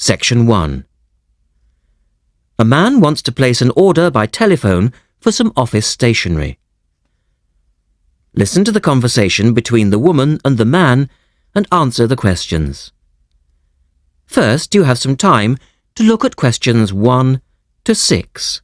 Section 1. A man wants to place an order by telephone for some office stationery. Listen to the conversation between the woman and the man and answer the questions. First, you have some time to look at questions 1 to 6.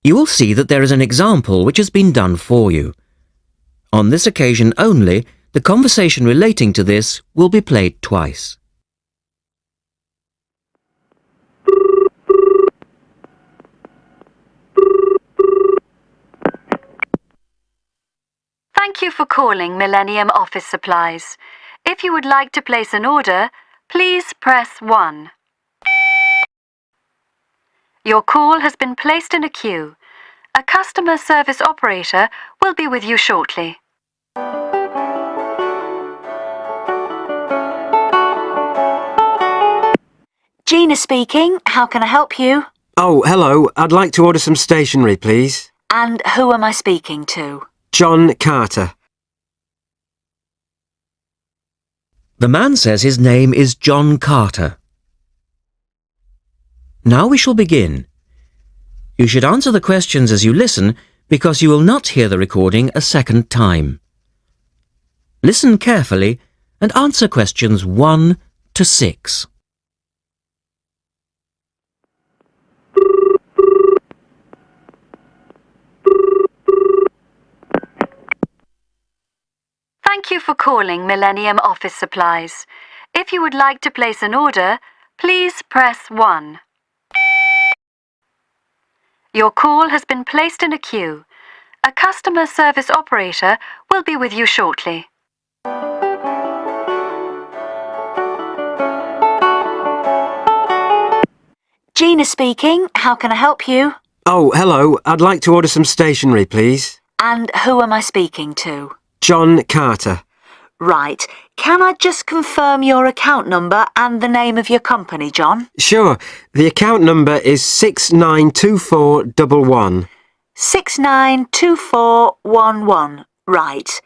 You will see that there is an example which has been done for you. On this occasion only, the conversation relating to this will be played twice. Thank you for calling Millennium Office Supplies. If you would like to place an order, please press 1. Your call has been placed in a queue. A customer service operator will be with you shortly. Gina speaking. How can I help you? Oh, hello. I'd like to order some stationery, please. And who am I speaking to? John Carter. The man says his name is John Carter. Now we shall begin. You should answer the questions as you listen because you will not hear the recording a second time. Listen carefully and answer questions 1 to 6. Thank you for calling Millennium Office Supplies. If you would like to place an order, please press 1. Your call has been placed in a queue. A customer service operator will be with you shortly. Gina speaking. How can I help you? Oh, hello. I'd like to order some stationery, please. And who am I speaking to? John Carter. Right. Can I just confirm your account number and the name of your company, John? Sure. The account number is 692411. 692411. Right.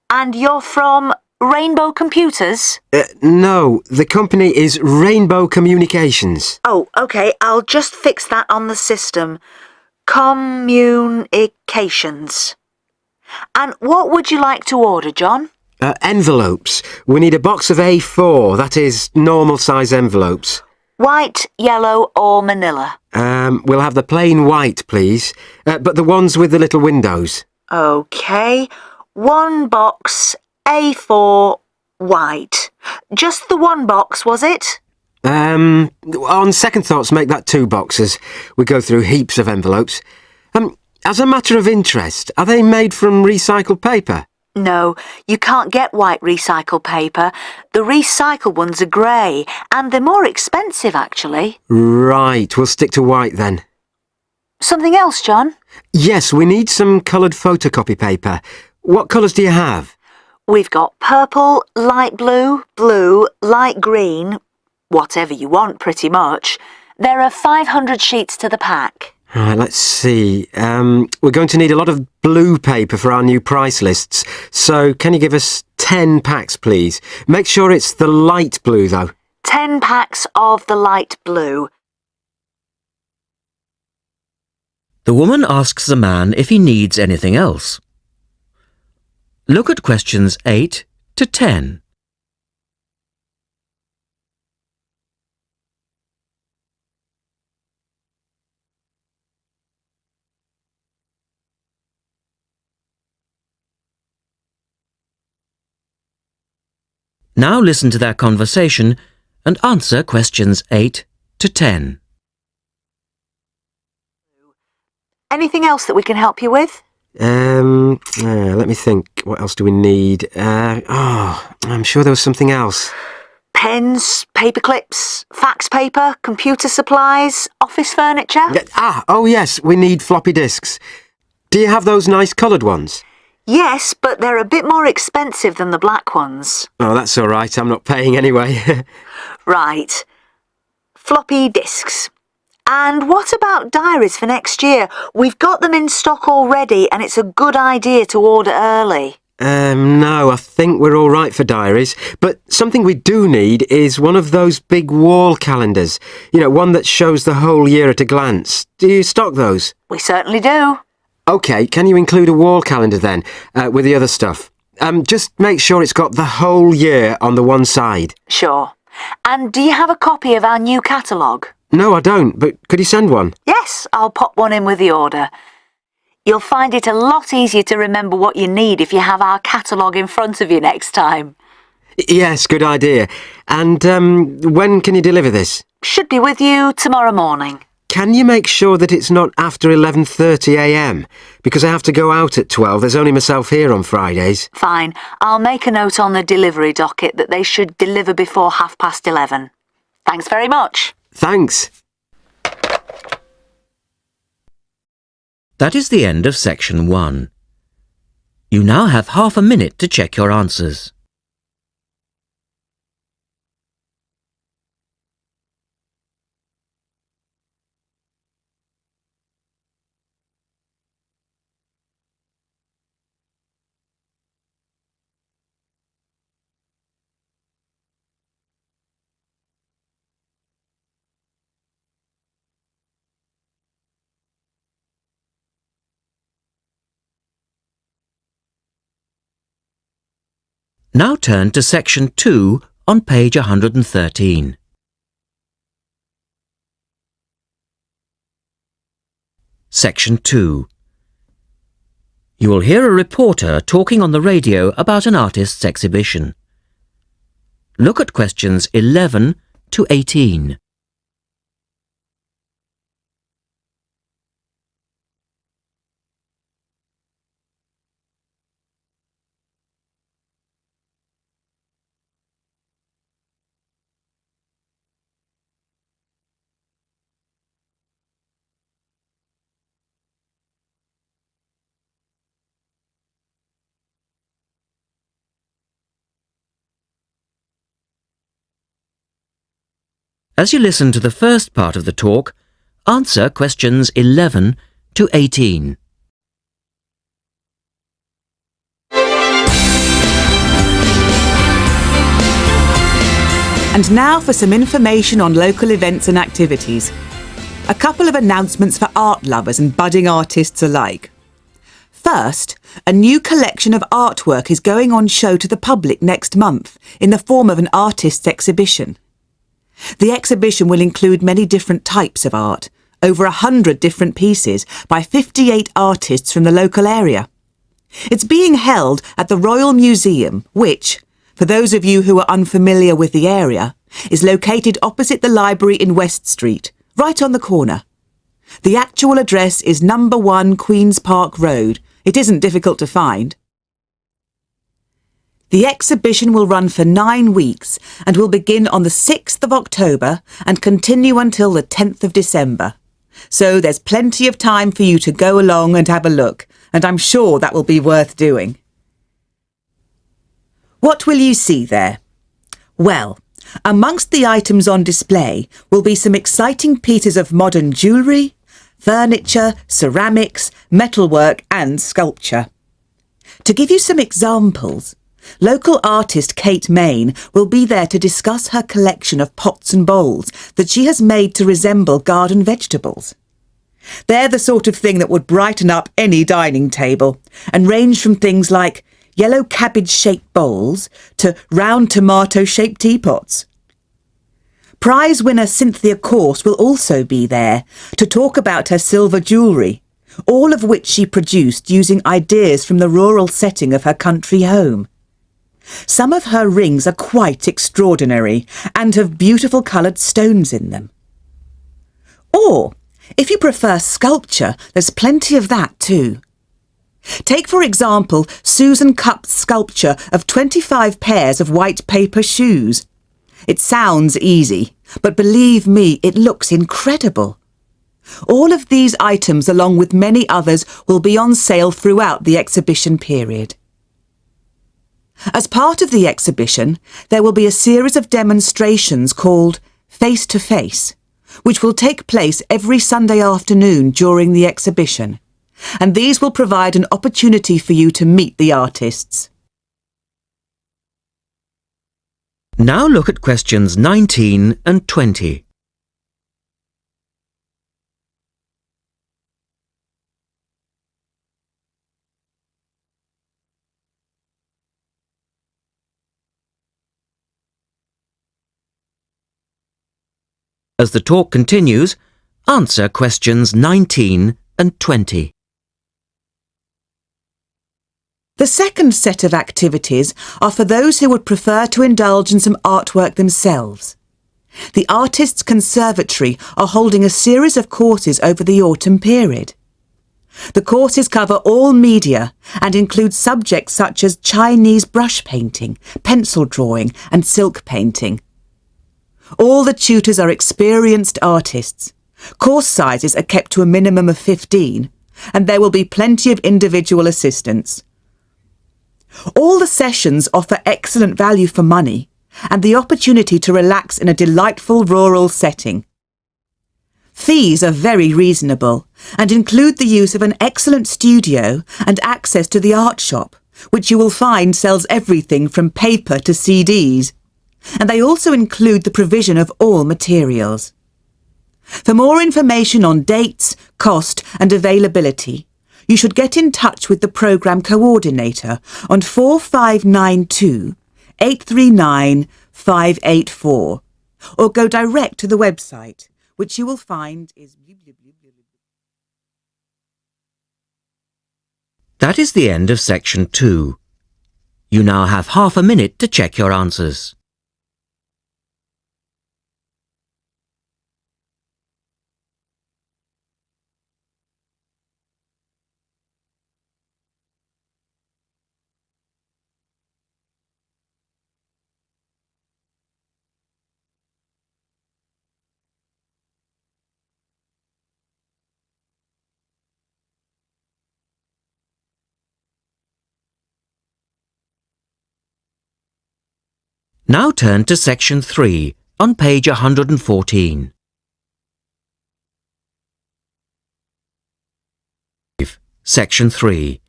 And you're from Rainbow Computers? No, the company is Rainbow Communications. Oh, OK. I'll just fix that on the system. Communications. And what would you like to order, John? Envelopes. We need a box of A4, that is, normal size envelopes. White, yellow or manila? We'll have the plain white, please, but the ones with the little windows. OK. 1 box, A4, white. Just the 1 box, was it? On second thoughts, make that 2 boxes. We go through heaps of envelopes. As a matter of interest, are they made from recycled paper? No, you can't get white recycled paper. The recycled ones are grey, and they're more expensive, actually. Right, we'll stick to white then. Something else, John? Yes, we need some coloured photocopy paper. What colours do you have? We've got purple, light blue, blue, light green, whatever you want, pretty much. There are 500 sheets to the pack. Right, let's see. We're going to need a lot of blue paper for our new price lists. So can you give us 10 packs, please? Make sure it's the light blue, though. 10 packs of the light blue. The woman asks the man if he needs anything else. Look at questions 8 to 10. Now listen to their conversation and answer questions 8 to 10. Anything else that we can help you with? Let me think. What else do we need? I'm sure there was something else. Pens, paper clips, fax paper, computer supplies, office furniture. Oh yes, we need floppy disks. Do you have those nice coloured ones? Yes, but they're a bit more expensive than the black ones. Oh, that's all right. I'm not paying anyway. Right. Floppy disks. And what about diaries for next year? We've got them in stock already and it's a good idea to order early. No, I think we're all right for diaries. But something we do need is one of those big wall calendars. You know, one that shows the whole year at a glance. Do you stock those? We certainly do. OK, can you include a wall calendar then, with the other stuff? Just make sure it's got the whole year on the one side. Sure. And do you have a copy of our new catalogue? No, I don't, but could you send one? Yes, I'll pop one in with the order. You'll find it a lot easier to remember what you need if you have our catalogue in front of you next time. Yes, good idea. And when can you deliver this? Should be with you tomorrow morning. Can you make sure that it's not after 11:30 a.m? Because I have to go out at 12. There's only myself here on Fridays. Fine. I'll make a note on the delivery docket that they should deliver before 11:30. Thanks very much. Thanks. That is the end of section 1. You now have half a minute to check your answers. Now turn to section 2 on page 113. Section 2. You will hear a reporter talking on the radio about an artist's exhibition. Look at questions 11 to 18. As you listen to the first part of the talk, answer questions 11 to 18. And now for some information on local events and activities. A couple of announcements for art lovers and budding artists alike. First, a new collection of artwork is going on show to the public next month in the form of an artist's exhibition. The exhibition will include many different types of art, over 100 different pieces by 58 artists from the local area. It's being held at the Royal Museum, which, for those of you who are unfamiliar with the area, is located opposite the library in West Street, right on the corner. The actual address is number 1 Queen's Park Road. It isn't difficult to find. The exhibition will run for 9 weeks and will begin on the 6th of October and continue until the 10th of December. So there's plenty of time for you to go along and have a look, and I'm sure that will be worth doing. What will you see there? Well, amongst the items on display will be some exciting pieces of modern jewellery, furniture, ceramics, metalwork and sculpture. To give you some examples, local artist Kate Main will be there to discuss her collection of pots and bowls that she has made to resemble garden vegetables. They're the sort of thing that would brighten up any dining table and range from things like yellow cabbage-shaped bowls to round tomato-shaped teapots. Prize winner Cynthia Corse will also be there to talk about her silver jewellery, all of which she produced using ideas from the rural setting of her country home. Some of her rings are quite extraordinary and have beautiful coloured stones in them. Or, if you prefer sculpture, there's plenty of that too. Take, for example, Susan Cupp's sculpture of 25 pairs of white paper shoes. It sounds easy, but believe me, it looks incredible. All of these items, along with many others, will be on sale throughout the exhibition period. As part of the exhibition, there will be a series of demonstrations called Face to Face, which will take place every Sunday afternoon during the exhibition, and these will provide an opportunity for you to meet the artists. Now look at questions 19 and 20. As the talk continues, answer questions 19 and 20. The second set of activities are for those who would prefer to indulge in some artwork themselves. The Artists' Conservatory are holding a series of courses over the autumn period. The courses cover all media and include subjects such as Chinese brush painting, pencil drawing and silk painting. All the tutors are experienced artists. Course sizes are kept to a minimum of 15, and there will be plenty of individual assistance. All the sessions offer excellent value for money and the opportunity to relax in a delightful rural setting. Fees are very reasonable and include the use of an excellent studio and access to the art shop, which you will find sells everything from paper to CDs. And they also include the provision of all materials. For more information on dates, cost and availability, you should get in touch with the programme coordinator on 4592 839 584 or go direct to the website, which you will find is... That is the end of section 2. You now have half a minute to check your answers. Now turn to section 3 on page 114. Section 3.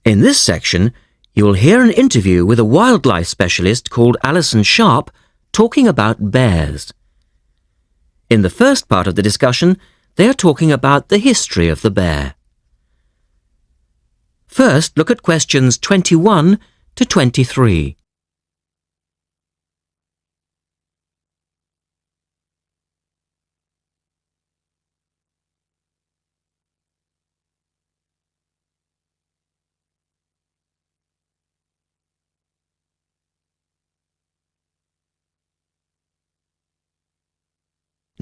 In this section, you will hear an interview with a wildlife specialist called Alison Sharp talking about bears. In the first part of the discussion, they are talking about the history of the bear. First, look at questions 21 to 23.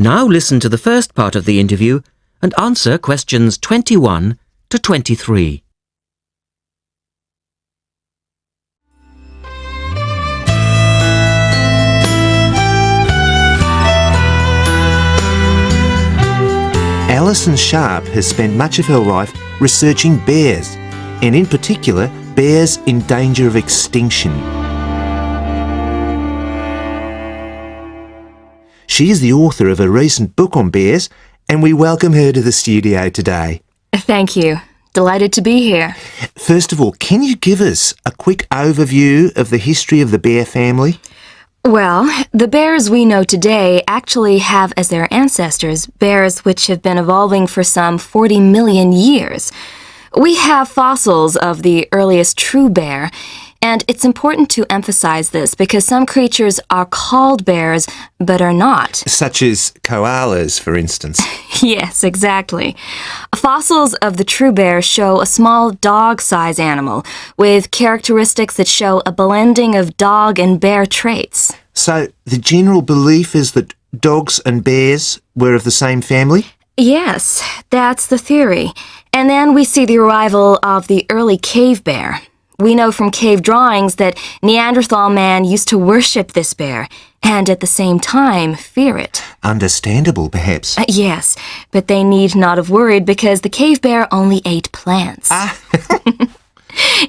Now listen to the first part of the interview and answer questions 21 to 23. Alison Sharp has spent much of her life researching bears, and in particular, bears in danger of extinction. She is the author of a recent book on bears, and we welcome her to the studio today. Thank you. Delighted to be here. First of all, can you give us a quick overview of the history of the bear family? Well, the bears we know today actually have as their ancestors bears which have been evolving for some 40 million years. We have fossils of the earliest true bear, and it's important to emphasize this because some creatures are called bears but are not. Such as koalas, for instance. Yes, exactly. Fossils of the true bear show a small dog-sized animal with characteristics that show a blending of dog and bear traits. So the general belief is that dogs and bears were of the same family? Yes, that's the theory. And then we see the arrival of the early cave bear. We know from cave drawings that Neanderthal man used to worship this bear and at the same time fear it. Understandable, perhaps. Yes, but they need not have worried because the cave bear only ate plants.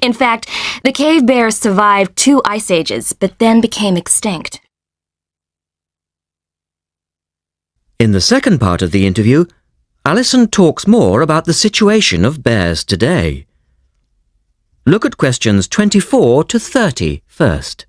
In fact, the cave bear survived 2 ice ages, but then became extinct. In the second part of the interview, Alison talks more about the situation of bears today. Look at questions 24 to 30 first.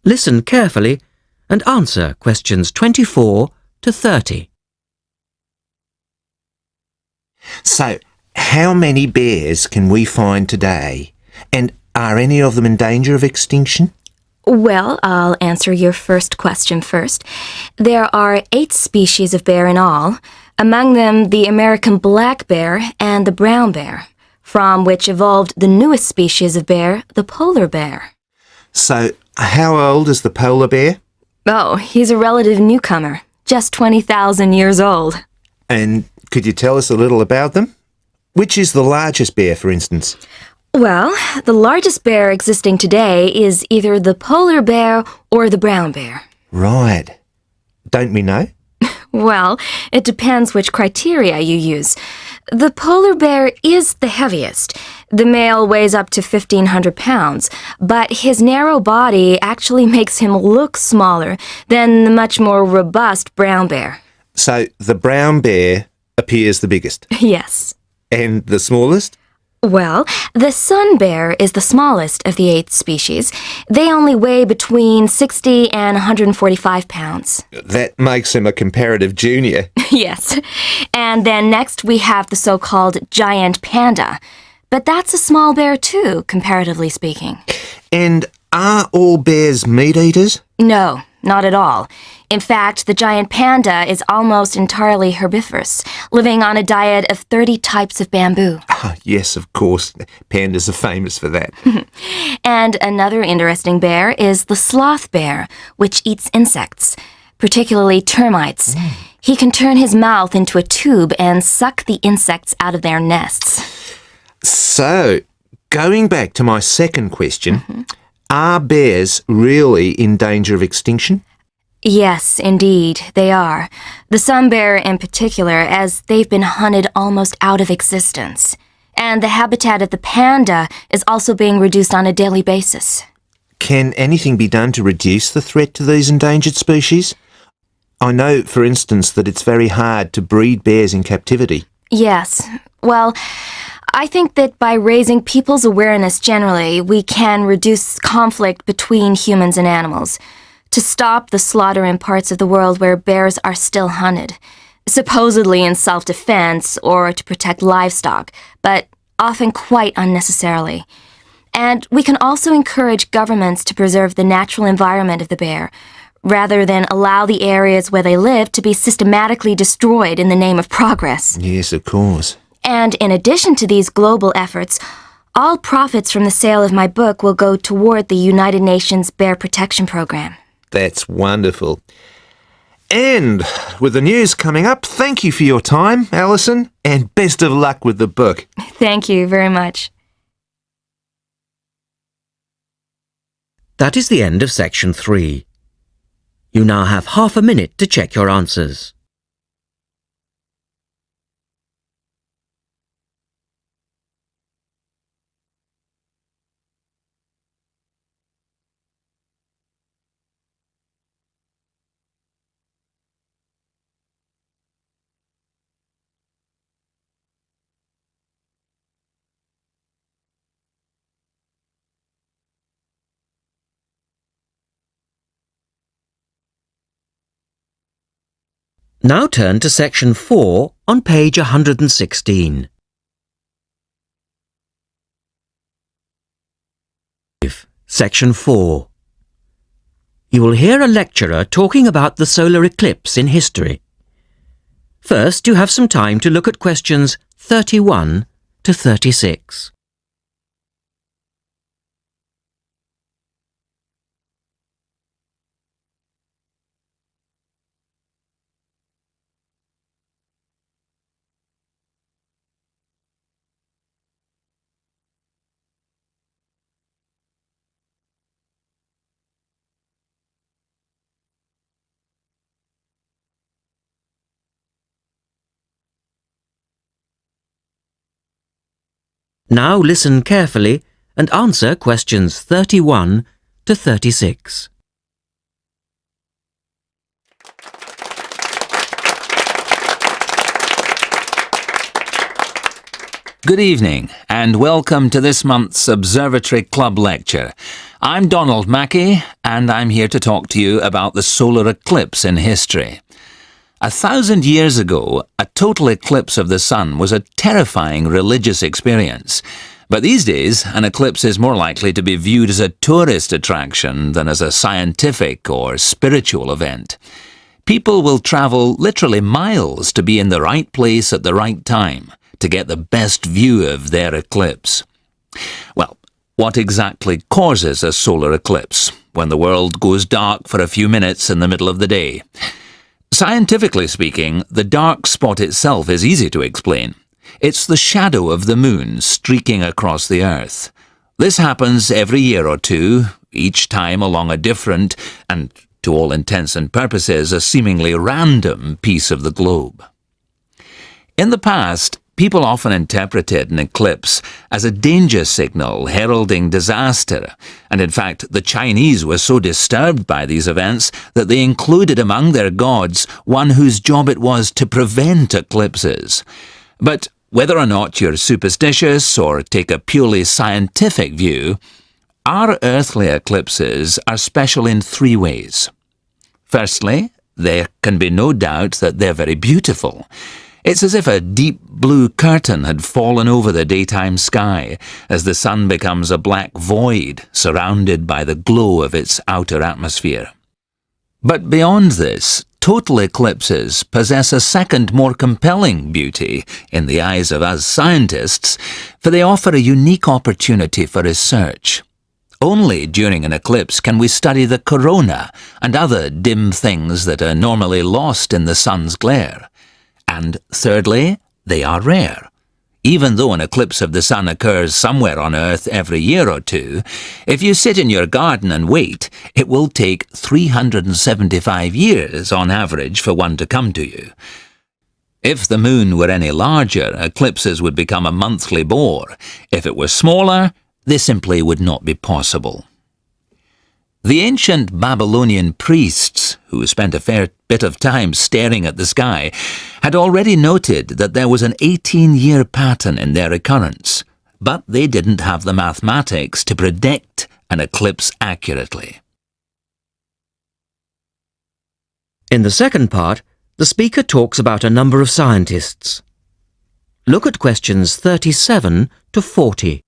Listen carefully and answer questions 24 to 30. So, how many bears can we find today? And are any of them in danger of extinction? Well, I'll answer your first question first. There are 8 species of bear in all, among them the American black bear and the brown bear, from which evolved the newest species of bear, the polar bear. So, how old is the polar bear? Oh, he's a relative newcomer, just 20,000 years old. And could you tell us a little about them? Which is the largest bear, for instance? Well, the largest bear existing today is either the polar bear or the brown bear. Right. Don't we know? Well, it depends which criteria you use. The polar bear is the heaviest. The male weighs up to 1,500 pounds, but his narrow body actually makes him look smaller than the much more robust brown bear. So, the brown bear appears the biggest. Yes. And the smallest? Well, the sun bear is the smallest of the 8 species. They only weigh between 60 and 145 pounds. That makes him a comparative junior. Yes. And then next we have the so-called giant panda. But that's a small bear too, comparatively speaking. And are all bears meat eaters? No, not at all. In fact, the giant panda is almost entirely herbivorous, living on a diet of 30 types of bamboo. Ah, yes, of course. Pandas are famous for that. And another interesting bear is the sloth bear, which eats insects, particularly termites. He can turn his mouth into a tube and suck the insects out of their nests. So, going back to my second question, are bears really in danger of extinction? Yes, indeed, they are. The sun bear in particular, as they've been hunted almost out of existence. And the habitat of the panda is also being reduced on a daily basis. Can anything be done to reduce the threat to these endangered species? I know, for instance, that it's very hard to breed bears in captivity. Yes. Well, I think that by raising people's awareness generally, we can reduce conflict between humans and animals, to stop the slaughter in parts of the world where bears are still hunted, supposedly in self-defense or to protect livestock, but often quite unnecessarily. And we can also encourage governments to preserve the natural environment of the bear, rather than allow the areas where they live to be systematically destroyed in the name of progress. Yes, of course. And in addition to these global efforts, all profits from the sale of my book will go toward the United Nations Bear Protection Program. That's wonderful. And with the news coming up, thank you for your time, Alison, and best of luck with the book. Thank you very much. That is the end of section 3. You now have half a minute to check your answers. Now turn to section 4 on page 116. Section 4. You will hear a lecturer talking about the solar eclipse in history. First, you have some time to look at questions 31 to 36. Now listen carefully and answer questions 31 to 36. Good evening and welcome to this month's Observatory Club lecture. I'm Donald Mackey and I'm here to talk to you about the solar eclipse in history. 1,000 years ago, a total eclipse of the sun was a terrifying religious experience. But these days, an eclipse is more likely to be viewed as a tourist attraction than as a scientific or spiritual event. People will travel literally miles to be in the right place at the right time to get the best view of their eclipse. Well, what exactly causes a solar eclipse when the world goes dark for a few minutes in the middle of the day? Scientifically speaking, the dark spot itself is easy to explain. It's the shadow of the moon streaking across the Earth. This happens every year or two, each time along a different, and to all intents and purposes, a seemingly random piece of the globe. In the past, people often interpreted an eclipse as a danger signal heralding disaster, and in fact the Chinese were so disturbed by these events that they included among their gods one whose job it was to prevent eclipses. But whether or not you're superstitious or take a purely scientific view, our earthly eclipses are special in three ways. Firstly, there can be no doubt that they're very beautiful. It's as if a deep blue curtain had fallen over the daytime sky as the sun becomes a black void surrounded by the glow of its outer atmosphere. But beyond this, total eclipses possess a second, more compelling beauty in the eyes of us scientists, for they offer a unique opportunity for research. Only during an eclipse can we study the corona and other dim things that are normally lost in the sun's glare. And thirdly, they are rare. Even though an eclipse of the sun occurs somewhere on Earth every year or two, if you sit in your garden and wait, it will take 375 years on average for one to come to you. If the moon were any larger, eclipses would become a monthly bore. If it were smaller, they simply would not be possible. The ancient Babylonian priests, who spent a fair bit of time staring at the sky, had already noted that there was an 18-year pattern in their occurrence, but they didn't have the mathematics to predict an eclipse accurately. In the second part, the speaker talks about a number of scientists. Look at questions 37 to 40.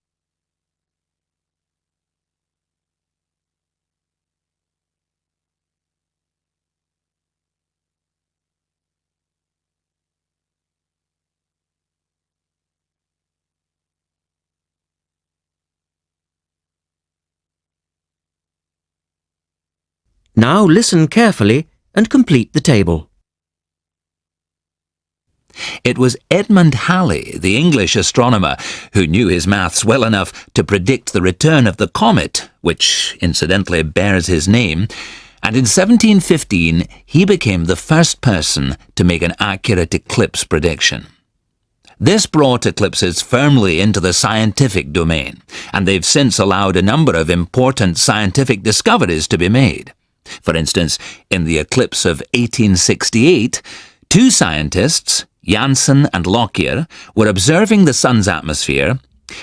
Now listen carefully and complete the table. It was Edmund Halley, the English astronomer, who knew his maths well enough to predict the return of the comet, which incidentally bears his name, and in 1715 he became the first person to make an accurate eclipse prediction. This brought eclipses firmly into the scientific domain, and they've since allowed a number of important scientific discoveries to be made. For instance, in the eclipse of 1868, two scientists, Janssen and Lockyer, were observing the sun's atmosphere,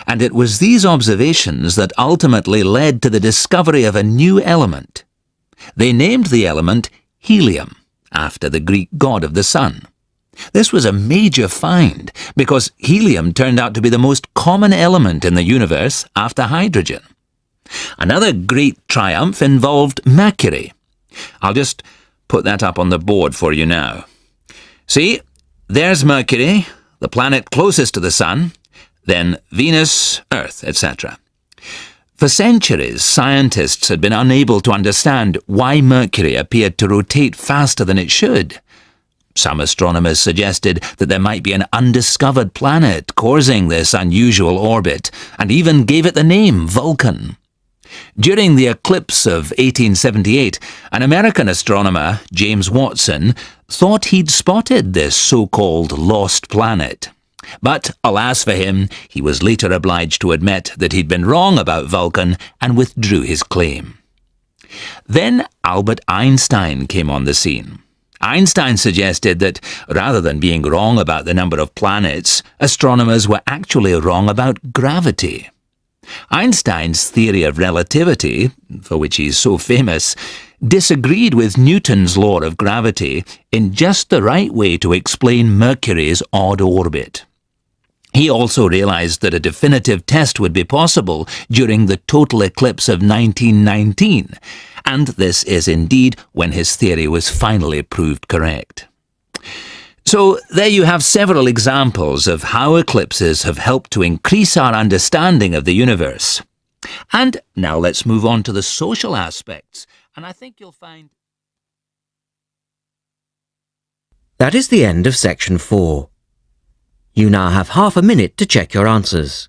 and it was these observations that ultimately led to the discovery of a new element. They named the element helium, after the Greek god of the sun. This was a major find, because helium turned out to be the most common element in the universe after hydrogen. Another great triumph involved Mercury. I'll just put that up on the board for you now. See, there's Mercury, the planet closest to the Sun, then Venus, Earth, etc. For centuries, scientists had been unable to understand why Mercury appeared to rotate faster than it should. Some astronomers suggested that there might be an undiscovered planet causing this unusual orbit, and even gave it the name Vulcan. During the eclipse of 1878, an American astronomer, James Watson, thought he'd spotted this so-called lost planet. But, alas for him, he was later obliged to admit that he'd been wrong about Vulcan and withdrew his claim. Then Albert Einstein came on the scene. Einstein suggested that, rather than being wrong about the number of planets, astronomers were actually wrong about gravity. Einstein's theory of relativity, for which he's so famous, disagreed with Newton's law of gravity in just the right way to explain Mercury's odd orbit. He also realized that a definitive test would be possible during the total eclipse of 1919, and this is indeed when his theory was finally proved correct. So there you have several examples of how eclipses have helped to increase our understanding of the universe. And now let's move on to the social aspects, and I think you'll find... That is the end of section 4. You now have half a minute to check your answers.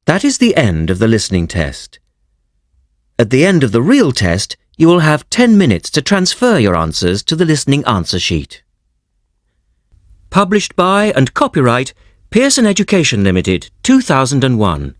That is the end of the listening test. At the end of the real test, you will have 10 minutes to transfer your answers to the listening answer sheet. Published by and copyright Pearson Education Limited, 2001.